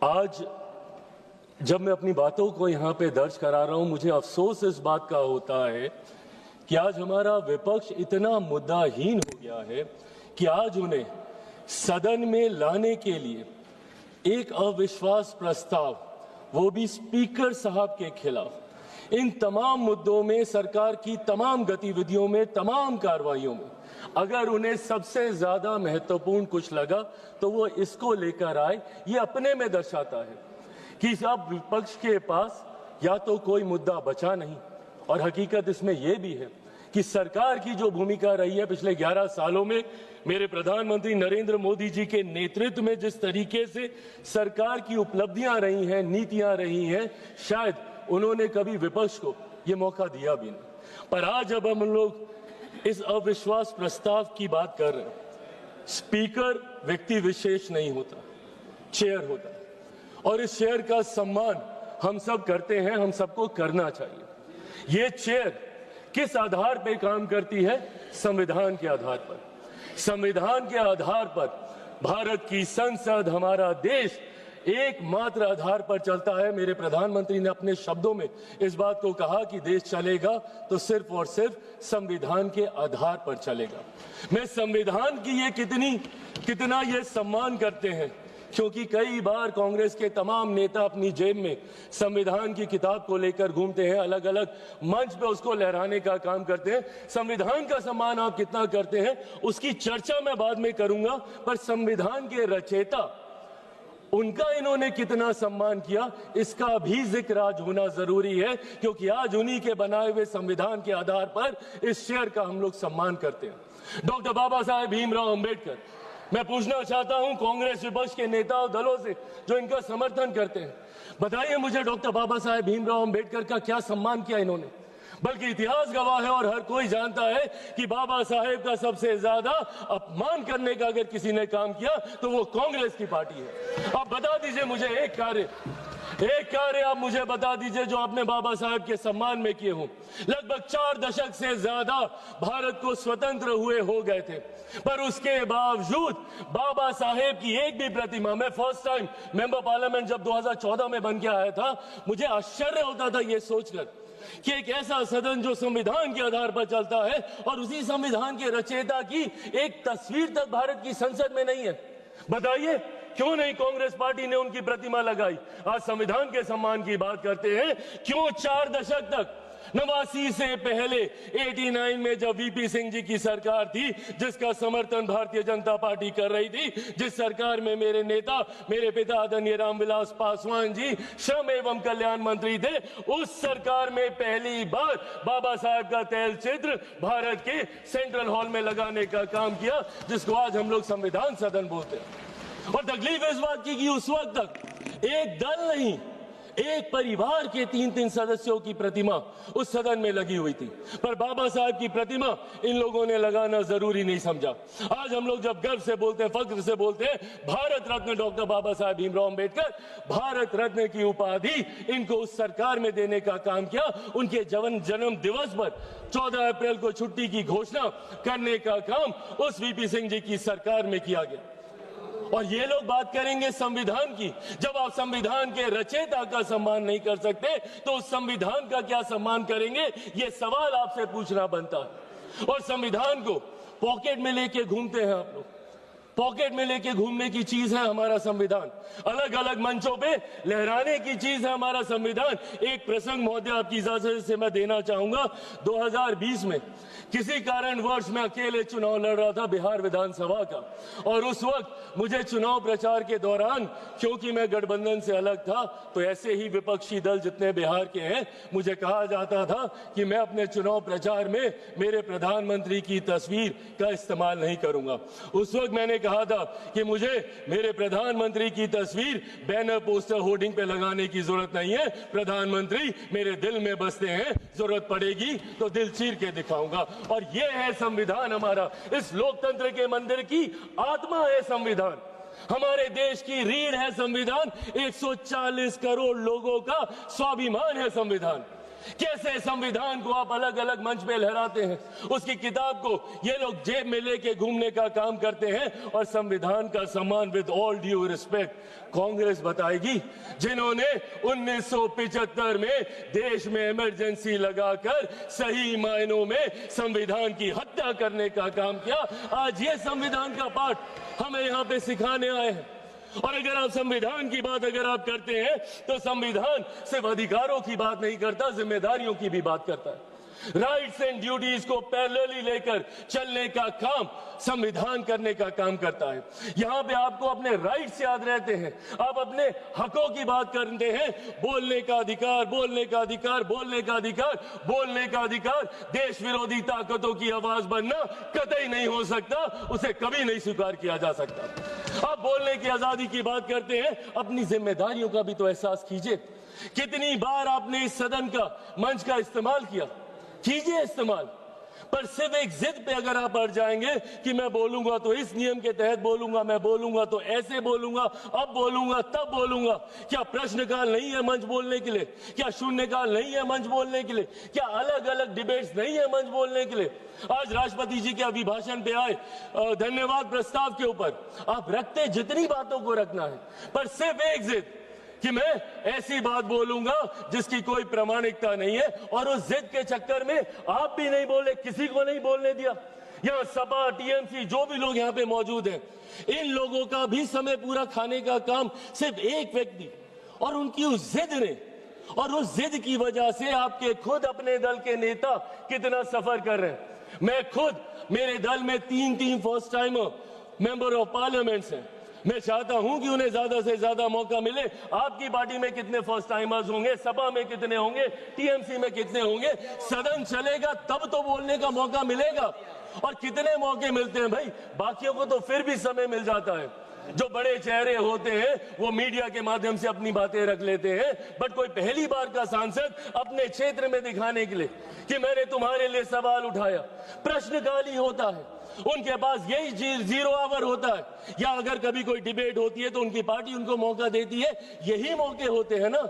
आज जब मैं अपनी बातों को यहाँ पे दर्ज करा रहा हूँ, मुझे अफसोस इस बात का होता है कि आज हमारा विपक्ष इतना मुद्दाहीन हो गया है कि आज उन्हें सदन में लाने के लिए एक अविश्वास प्रस्ताव, वो भी स्पीकर साहब के खिलाफ, इन तमाम मुद्दों में, सरकार की तमाम गतिविधियों में, तमाम कार्रवाइयों में अगर उन्हें सबसे ज्यादा महत्वपूर्ण कुछ लगा तो वो इसको लेकर आए। ये अपने में दर्शाता है कि अब विपक्ष के पास या तो कोई मुद्दा बचा नहीं, और हकीकत इसमें यह भी है कि सरकार की जो भूमिका रही है पिछले 11 सालों में, मेरे प्रधानमंत्री नरेंद्र मोदी जी के नेतृत्व में जिस तरीके से सरकार की उपलब्धियां रही हैं, नीतियां रही हैं, शायद उन्होंने कभी विपक्ष को ये मौका दिया भी नहीं। पर आज जब हम लोग इस अविश्वास प्रस्ताव की बात कर रहे हैं, स्पीकर व्यक्ति विशेष नहीं होता, चेयर होता है, और इस चेयर का सम्मान हम सब करते हैं, हम सबको करना चाहिए। ये चेयर किस आधार पर काम करती है? संविधान के आधार पर। संविधान के आधार पर भारत की संसद, हमारा देश एकमात्र आधार पर चलता है। मेरे प्रधानमंत्री ने अपने शब्दों में इस बात को कहा कि देश चलेगा तो सिर्फ और सिर्फ संविधान के आधार पर चलेगा। मैं संविधान की ये कितना ये सम्मान करते हैं, क्योंकि कई बार कांग्रेस के तमाम नेता अपनी जेब में संविधान की किताब को लेकर घूमते हैं, अलग अलग मंच पे उसको लहराने का काम करते हैं। संविधान का सम्मान आप कितना करते हैं उसकी चर्चा मैं बाद में करूंगा, पर संविधान के रचयिता, उनका इन्होंने कितना सम्मान किया, इसका भी जिक्र आज होना जरूरी है, क्योंकि आज उन्हीं के बनाए हुए संविधान के आधार पर इस शेयर का हम लोग सम्मान करते हैं। डॉक्टर बाबा साहेब भीमराव अंबेडकर। मैं पूछना चाहता हूं कांग्रेस विपक्ष के नेता और दलों से जो इनका समर्थन करते हैं, बताइए मुझे डॉक्टर बाबा साहेब भीमराव अंबेडकर का क्या सम्मान किया इन्होंने? बल्कि इतिहास गवाह है और हर कोई जानता है कि बाबा साहेब का सबसे ज्यादा अपमान करने का अगर किसी ने काम किया तो वो कांग्रेस की पार्टी है। आप बता दीजिए मुझे एक कार्य आप मुझे बता दीजिए जो आपने बाबा साहेब के सम्मान में किए हों। लगभग 4 दशक से ज्यादा भारत को स्वतंत्र हुए हो गए थे, पर उसके बावजूद बाबा साहेब की एक भी प्रतिमा, मैं फर्स्ट टाइम मेंबर पार्लियामेंट जब 2014 में बन के आया था, मुझे आश्चर्य होता था ये सोचकर कि एक ऐसा सदन जो संविधान के आधार पर चलता है और उसी संविधान के रचयिता की एक तस्वीर तक भारत की संसद में नहीं है। बताइए क्यों नहीं कांग्रेस पार्टी ने उनकी प्रतिमा लगाई? आज संविधान के सम्मान की बात करते हैं, क्यों 4 दशक तक, 89 से पहले 89 में जब वीपी सिंह जी की सरकार थी, जिसका समर्थन भारतीय जनता पार्टी कर रही थी, जिस सरकार में मेरे नेता, मेरे पिता आदरणीय रामविलास पासवान जी श्रम एवं कल्याण मंत्री थे, उस सरकार में पहली बार बाबा साहब का तैल चित्र भारत के सेंट्रल हॉल में लगाने का काम किया, जिसको आज हम लोग संविधान सदन बोलते हैं। और तकलीफ इस बात की कि उस वक्त तक एक दल नहीं, एक परिवार के 3-3 सदस्यों की प्रतिमा उस सदन में लगी हुई थी, पर बाबा साहब की प्रतिमा इन लोगों ने लगाना जरूरी नहीं समझा। आज हम लोग जब गर्व से बोलते हैं, फख्र से बोलते हैं, भारत रत्न डॉक्टर बाबा साहब भीमराव अंबेडकर, भारत रत्न की उपाधि इनको उस सरकार में देने का काम किया। उनके जन्म दिवस पर 14 अप्रैल को छुट्टी की घोषणा करने का काम उस वीपी सिंह जी की सरकार में किया गया। और ये लोग बात करेंगे संविधान की। जब आप संविधान के रचयिता का सम्मान नहीं कर सकते तो उस संविधान का क्या सम्मान करेंगे? ये सवाल आपसे पूछना बनता है। और संविधान को पॉकेट में लेके घूमते हैं आप लोग। पॉकेट में लेके घूमने की चीज है हमारा संविधान, अलग अलग मंचों पे लहराने की चीज है हमारा संविधान। एक प्रसंग महोदय आपकी इजाजत से मैं देना चाहूंगा। 2020 में किसी कारणवश मैं अकेले चुनाव लड़ रहा था बिहार विधानसभा का, और उस वक्त मुझे चुनाव प्रचार के दौरान, क्योंकि मैं गठबंधन से अलग था, तो ऐसे ही विपक्षी दल जितने बिहार के हैं, मुझे कहा जाता था कि मैं अपने चुनाव प्रचार में मेरे प्रधानमंत्री की तस्वीर का इस्तेमाल नहीं करूंगा। उस वक्त मैंने कहा था कि मुझे मेरे प्रधानमंत्री की तस्वीर बैनर, पोस्टर, होर्डिंग पे लगाने की जरूरत नहीं है। प्रधानमंत्री मेरे दिल में बसते हैं, जरूरत पड़ेगी तो दिल चीर के दिखाऊंगा। और ये है संविधान हमारा, इस लोकतंत्र के मंदिर की आत्मा है संविधान, हमारे देश की रीढ़ है संविधान, 140 करोड़ लोगों का स्वाभिमान है संविधान। कैसे संविधान को आप अलग अलग मंच पे लहराते हैं, उसकी किताब को ये लोग जेब में लेके घूमने का काम करते हैं और संविधान का सम्मान with all due respect Congress बताएगी, जिन्होंने 1975 में देश में इमरजेंसी लगाकर सही मायनों में संविधान की हत्या करने का काम किया। आज ये संविधान का पाठ हमें यहाँ पे सिखाने आए हैं। और अगर आप संविधान की बात अगर आप करते हैं तो संविधान सिर्फ अधिकारों की बात नहीं करता, जिम्मेदारियों की भी बात करता है। राइट्स एंड ड्यूटीज को पैरेलली लेकर चलने का काम संविधान करने का काम करता है। यहाँ पे आपको अपने राइट्स याद रहते हैं, आप अपने हकों की बात करते हैं, बोलने का अधिकार, बोलने का अधिकार, बोलने का अधिकार, बोलने का अधिकार। देश विरोधी ताकतों की आवाज बनना कतई नहीं हो सकता, उसे कभी नहीं स्वीकार किया जा सकता। आप बोलने की आजादी की बात करते हैं, अपनी जिम्मेदारियों का भी तो एहसास कीजिए। कितनी बार आपने इस सदन का मंच का इस्तेमाल किया, कीजिए इस्तेमाल, पर सिर्फ एक जिद पे अगर आप अड़ जाएंगे कि मैं बोलूंगा तो इस नियम के तहत बोलूंगा, मैं बोलूंगा तो ऐसे बोलूंगा, अब बोलूंगा तब बोलूंगा। क्या प्रश्नकाल नहीं है मंच बोलने के लिए? क्या शून्यकाल नहीं है मंच बोलने के लिए? क्या अलग अलग डिबेट्स नहीं है मंच बोलने के लिए? आज राष्ट्रपति जी के अभिभाषण पे आए धन्यवाद प्रस्ताव के ऊपर आप रखते जितनी बातों को रखना है, पर सिर्फ एक जिद कि मैं ऐसी बात बोलूंगा जिसकी कोई प्रामाणिकता नहीं है, और उस जिद के चक्कर में आप भी नहीं बोले, किसी को नहीं बोलने दिया। यहाँ सपा, टीएमसी, जो भी लोग यहाँ पे मौजूद हैं, इन लोगों का भी समय पूरा खाने का काम सिर्फ एक व्यक्ति और उनकी उस जिद ने, और उस जिद की वजह से आपके खुद अपने दल के नेता कितना सफर कर रहे हैं। मैं खुद, मेरे दल में 3 first timer member of parliaments हैं। मैं चाहता हूं कि उन्हें ज्यादा से ज्यादा मौका मिले। आपकी पार्टी में कितने फर्स्ट टाइमर्स होंगे, सपा में कितने होंगे, टीएमसी में कितने होंगे? सदन चलेगा तब तो बोलने का मौका मिलेगा। और कितने मौके मिलते हैं भाई, बाकियों को तो फिर भी समय मिल जाता है। जो बड़े चेहरे होते हैं वो मीडिया के माध्यम से अपनी बातें रख लेते हैं, बट कोई पहली बार का सांसद अपने क्षेत्र में दिखाने के लिए कि मैंने तुम्हारे लिए सवाल उठाया, प्रश्नकाल ही होता है। उनके पास यही 0 आवर होता है, या अगर कभी कोई डिबेट होती है तो उनकी पार्टी उनको मौका देती है, यही मौके होते हैं ना।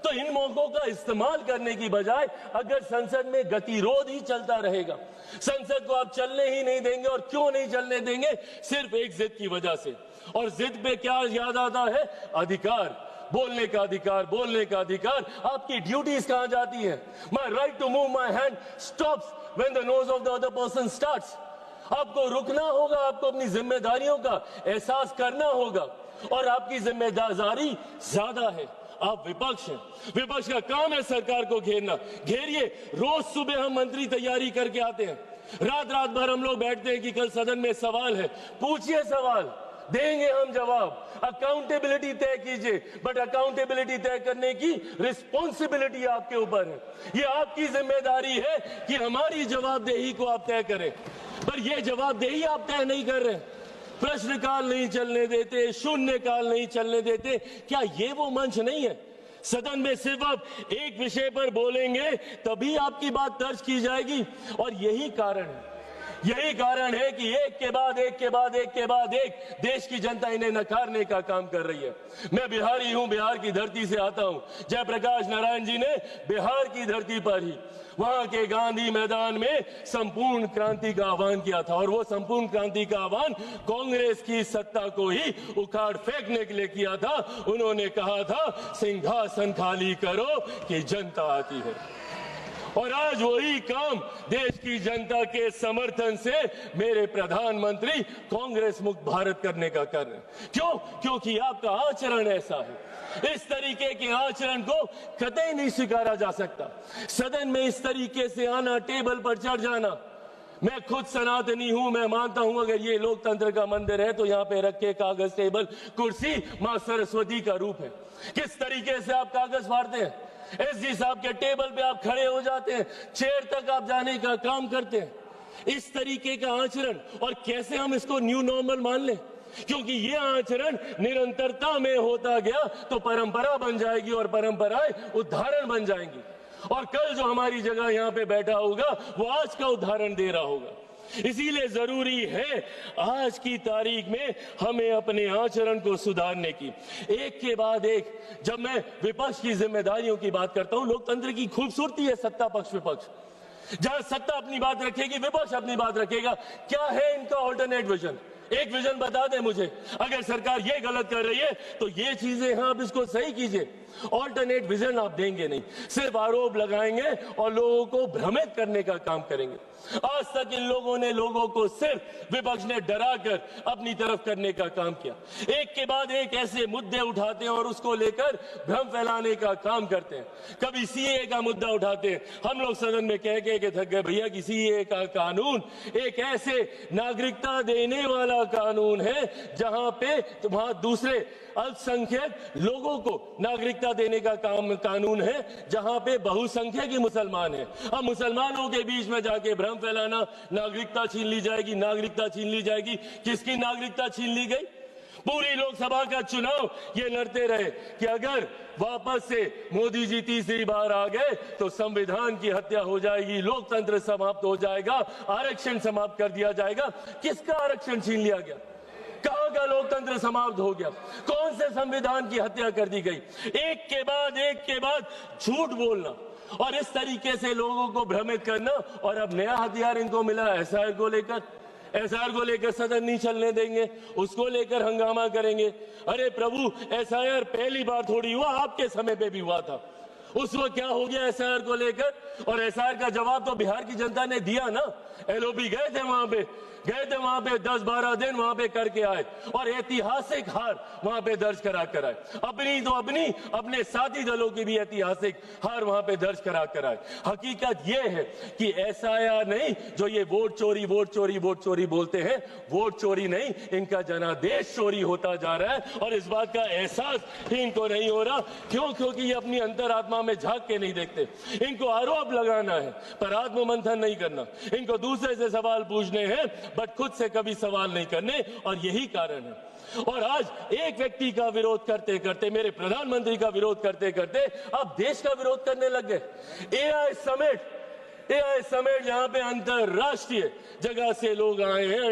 तो इन मौकों का इस्तेमाल करने की बजाय अगर संसद में गतिरोध ही चलता रहेगा, संसद को आप चलने ही नहीं देंगे, और क्यों नहीं चलने देंगे? सिर्फ एक जिद की वजह से। और जिद पे क्या याद आता है? अधिकार, बोलने का अधिकार, बोलने का अधिकार। आपकी ड्यूटीज कहां जाती है? My right to move my hand stops when the nose of the other person starts. आपको रुकना होगा, आपको अपनी जिम्मेदारियों का एहसास करना होगा, और आपकी जिम्मेदारी ज्यादा है। आप विपक्ष हैं, विपक्ष का काम है सरकार को घेरना। घेरिए। रोज सुबह हम मंत्री तैयारी करके आते हैं, रात रात भर हम लोग बैठते हैं कि कल सदन में सवाल है, पूछिए सवाल, देंगे हम जवाब। अकाउंटेबिलिटी तय कीजिए, बट अकाउंटेबिलिटी तय करने की रिस्पॉन्सिबिलिटी आपके ऊपर है। ये आपकी जिम्मेदारी है कि हमारी जवाबदेही को आप तय करें, पर ये जवाबदेही आप तय नहीं कर रहे। प्रश्नकाल नहीं चलने देते, शून्यकाल नहीं चलने देते। क्या ये वो मंच नहीं है? सदन में सिर्फ आप एक विषय पर बोलेंगे तभी आपकी बात दर्ज की जाएगी। और यही कारण है, यही कारण है कि एक के बाद एक के बाद एक के बाद एक देश की जनता इन्हें नकारने का काम कर रही है। मैं बिहारी हूं, बिहार की धरती से आता हूं। जयप्रकाश नारायण जी ने बिहार की धरती पर ही वहां के गांधी मैदान में संपूर्ण क्रांति का आह्वान किया था, और वो संपूर्ण क्रांति का आह्वान कांग्रेस की सत्ता को ही उखाड़ फेंकने के लिए किया था। उन्होंने कहा था, सिंहासन खाली करो कि जनता आती है। और आज वही काम देश की जनता के समर्थन से मेरे प्रधानमंत्री कांग्रेस मुक्त भारत करने का कर रहे हैं। क्यों? क्योंकि आपका आचरण ऐसा है। इस तरीके के आचरण को कतई नहीं स्वीकारा जा सकता। सदन में इस तरीके से आना, टेबल पर चढ़ जाना। मैं खुद सनातनी हूं, मैं मानता हूं अगर ये लोकतंत्र का मंदिर है तो यहाँ पे रखे कागज, टेबल, कुर्सी मां सरस्वती का रूप है। किस तरीके से आप कागज फाड़ते हैं, एसजी साहब के टेबल पे आप खड़े हो जाते हैं, चेयर तक आप जाने का काम करते हैं। इस तरीके का आचरण, और कैसे हम इसको न्यू नॉर्मल मान लें? क्योंकि ये आचरण निरंतरता में होता गया तो परंपरा बन जाएगी, और परंपराएं उदाहरण बन जाएंगी। और कल जो हमारी जगह यहाँ पे बैठा होगा वो आज का उदाहरण दे रहा होगा। इसीलिए जरूरी है आज की तारीख में हमें अपने आचरण को सुधारने की। एक के बाद एक जब मैं विपक्ष की जिम्मेदारियों की बात करता हूं, लोकतंत्र की खूबसूरती है सत्ता पक्ष विपक्ष। जहां सत्ता अपनी बात रखेगी, विपक्ष अपनी बात रखेगा। क्या है इनका ऑल्टरनेट विजन? एक विजन बता दें मुझे। अगर सरकार ये गलत कर रही है तो ये चीजें हैं, आप इसको सही कीजिए। ऑल्टरनेट विजन आप देंगे नहीं, सिर्फ आरोप लगाएंगे और लोगों को भ्रमित करने का काम करेंगे। आज तक इन लोगों ने लोगों को सिर्फ विपक्ष ने डराकर अपनी तरफ करने का काम किया। एक के बाद एक ऐसे मुद्दे उठाते हैं और उसको लेकर भ्रम फैलाने का काम करते हैं। कभी सीए का मुद्दा उठाते हैं, हम लोग सदन में कह के थक गए भैया कि सीए का कानून एक ऐसे नागरिकता देने वाला कानून है जहां पे वहां दूसरे अल्पसंख्यक लोगों को नागरिकता देने का कानून है, जहां पे बहुसंख्यक ही मुसलमान है। अब मुसलमानों के बीच में जाके भ्रम फैलाना, नागरिकता छीन ली जाएगी, नागरिकता छीन ली जाएगी। किसकी नागरिकता छीन ली गई? पूरी लोकसभा का चुनाव ये लड़ते रहे कि अगर वापस से मोदी जी तीसरी बार आ गए तो संविधान की हत्या हो जाएगी, लोकतंत्र समाप्त हो जाएगा, आरक्षण समाप्त कर दिया जाएगा। किसका आरक्षण छीन लिया गया? कहां का लोकतंत्र समाप्त हो गया? कौन से संविधान की हत्या कर दी गई? एक के बाद झूठ बोलना और इस तरीके से लोगों को भ्रमित करना। और अब नया हथियार इनको मिला एसआईआर को लेकर। एसआईआर को लेकर सदन नहीं चलने देंगे, उसको लेकर हंगामा करेंगे। अरे प्रभु, एसआईआर पहली बार थोड़ी हुआ, आपके समय पे भी हुआ था। उस वक्त क्या हो गया एसआईआर को लेकर? और एसआईआर का जवाब तो बिहार की जनता ने दिया ना। एलओपी गए थे वहां पे 10-12 दिन वहां पे करके आए और ऐतिहासिक हार वहां पे दर्ज करा कर आए। अपने साथी दलों की भी ऐतिहासिक हार वहां पे दर्ज करा कर आए। हकीकत यह है कि एसआईआर नहीं, जो ये वोट चोरी बोलते हैं, वोट चोरी नहीं, इनका जनादेश चोरी होता जा रहा है। और इस बात का एहसास ही इनको नहीं हो रहा। क्योंकि ये अपनी अंतरात्मा में झांक के नहीं देखते। इनको आरोप लगाना है पर आत्ममंथन नहीं करना। इनको दूसरे से सवाल पूछने हैं बट खुद से कभी सवाल नहीं करने, और यही कारण है। और आज एक व्यक्ति का विरोध करते करते, मेरे प्रधानमंत्री का विरोध करते करते अब देश का विरोध करने लग गए। एआई समेट जहां पे अंतरराष्ट्रीय जगह से लोग आए हैं,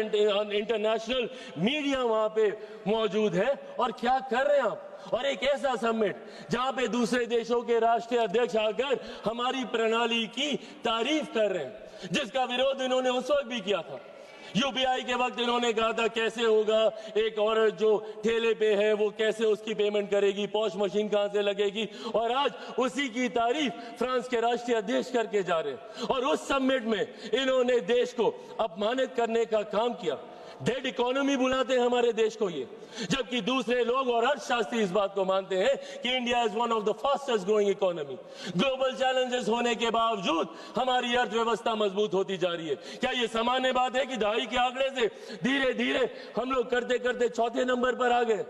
इंटरनेशनल मीडिया वहां पे मौजूद है। और क्या कर रहे हैं आप? और एक ऐसा समिट जहां पे दूसरे देशों के राष्ट्रीय अध्यक्ष आकर हमारी प्रणाली की तारीफ कर रहे हैं, जिसका विरोध इन्होंने उस वक्त भी किया था। यूपीआई के वक्त इन्होंने कहा था कैसे होगा, एक औरत जो ठेले पे है वो कैसे उसकी पेमेंट करेगी, पॉश मशीन कहां से लगेगी। और आज उसी की तारीफ फ्रांस के राष्ट्रीय अध्यक्ष करके जा रहे हैं। और उस समिट में इन्होंने देश को अपमानित करने का काम किया। डेड इकोनॉमी बुलाते हैं हमारे देश को ये, जबकि दूसरे लोग और अर्थशास्त्री इस बात को मानते हैं कि India is one of the fastest growing economy. Global challenges होने के बावजूद हमारी अर्थव्यवस्था मजबूत होती जा रही है। क्या ये सामान्य बात है कि दहाई के आंकड़े से धीरे धीरे हम लोग करते करते चौथे नंबर पर आ गए?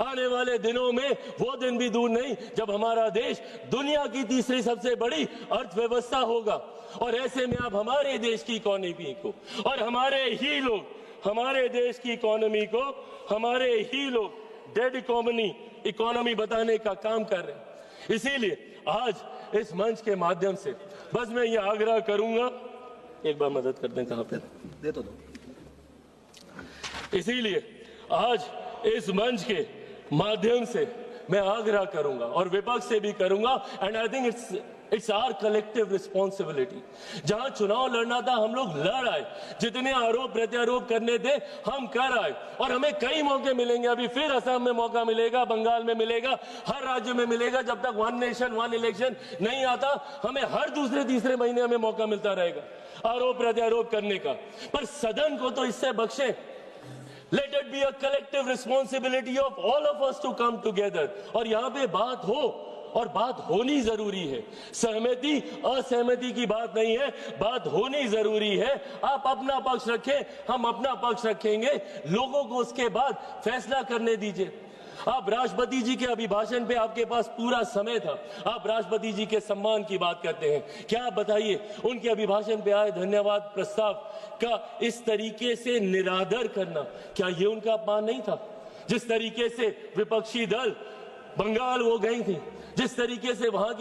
आने वाले दिनों में वो दिन भी दूर नहीं जब हमारा देश दुनिया की तीसरी सबसे बड़ी अर्थव्यवस्था होगा। और ऐसे में आप हमारे देश की इकोनॉमी को और हमारे देश की इकोनॉमी को हमारे ही लोग डेड इकोनॉमी बताने का काम कर रहे हैं। इसीलिए आज इस मंच के माध्यम से बस मैं ये आग्रह करूंगा, एक बार मदद कर दें, कहां पे दे तो दो। इसीलिए आज इस मंच के माध्यम से मैं आग्रह करूंगा और विपक्ष से भी करूंगा, and I think it's our collective responsibility. जहां चुनाव लड़ना था हम लोग लड़ आए, जितने आरोप प्रत्यारोप करने थे हम कर आए, और हमें कई मौके मिलेंगे। अभी फिर असम में मौका मिलेगा, बंगाल में मिलेगा, हर राज्य में मिलेगा। जब तक वन नेशन वन इलेक्शन नहीं आता, हमें हर दूसरे तीसरे महीने हमें मौका मिलता रहेगा आरोप प्रत्यारोप करने का। पर सदन को तो इससे बख्शे। Let it be a collective responsibility of all of us to come together। और यहाँ पे बात हो, और बात होनी जरूरी है। सहमति असहमति की बात नहीं है, बात होनी जरूरी है। आप अपना पक्ष रखें, हम अपना पक्ष रखेंगे, लोगों को उसके बाद फैसला करने दीजिए। आप राष्ट्रपति जी के अभिभाषण पे आपके पास पूरा समय था, आप राष्ट्रपति जी के सम्मान की बात करते हैं। क्या आप बताइए, उनके अभिभाषण पे आए धन्यवाद प्रस्ताव का इस तरीके से निरादर करना, क्या ये उनका अपमान नहीं था? जिस तरीके से विपक्षी दल बंगाल वो गई थी, जिस तरीके से वहां